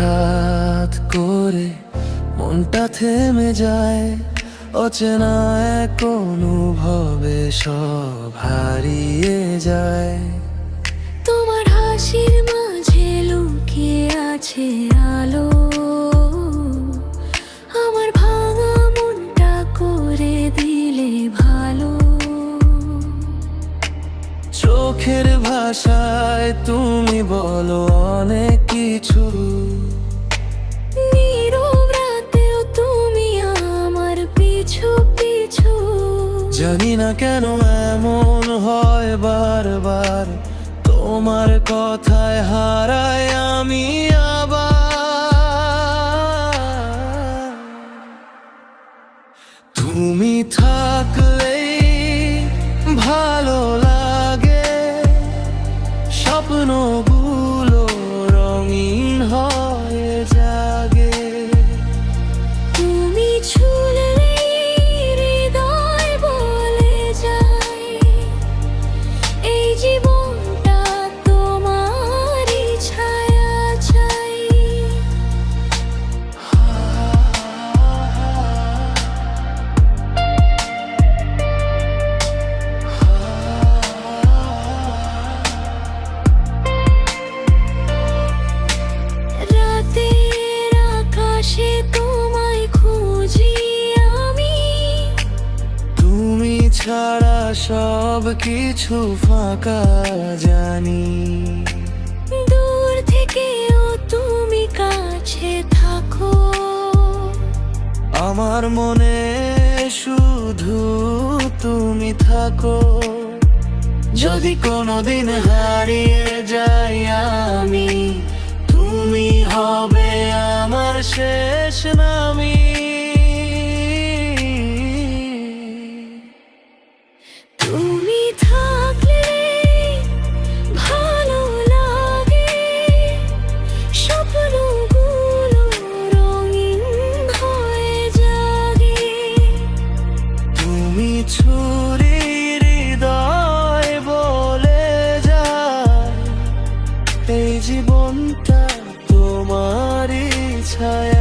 হঠাৎ করে মনটা থেমে যায়, অচেনা এক অনুভবে সব হারিয়ে যায়। তোমার হাসির মাঝে লুকিয়ে আছে আলো, আমার ভাঙা মনটা করে দিলে ভালো। চোখের ভাষায় তুমি বলো অনেক কিছু, নীরব রাতেও তুমি আমার পিছু পিছু। জানি না কেন এমন হয় বারবার, তোমার কথায় হারাই আমি আবার। তুমি থাকলেই ভালো লাগে, স্বপ্নগুলো রঙিন হয়ে জাগে। তুমি ছুঁলেই হৃদয় বলে যায়, এই জীবনটা তোমারই ছায়া চাই। রাতের আকাশে তোমায় খুঁজি আমি, তুমি ছাড়া সব কিছু ফাঁকা জানি। দূর থেকেও তুমি কাছে থাকো, আমার মনে শুধু তুমি থাকো। যদি কোনোদিন হারিয়ে যাই আমি, তুমি হবে আমার শেষ নামি। তুমি থাকলে ভালো লাগে, স্বপ্নগুলো রঙিন হয়ে জাগে। তুমি ছুরি হৃদয় বলে যায়, এই জীবনটা তোমারই ছায়া।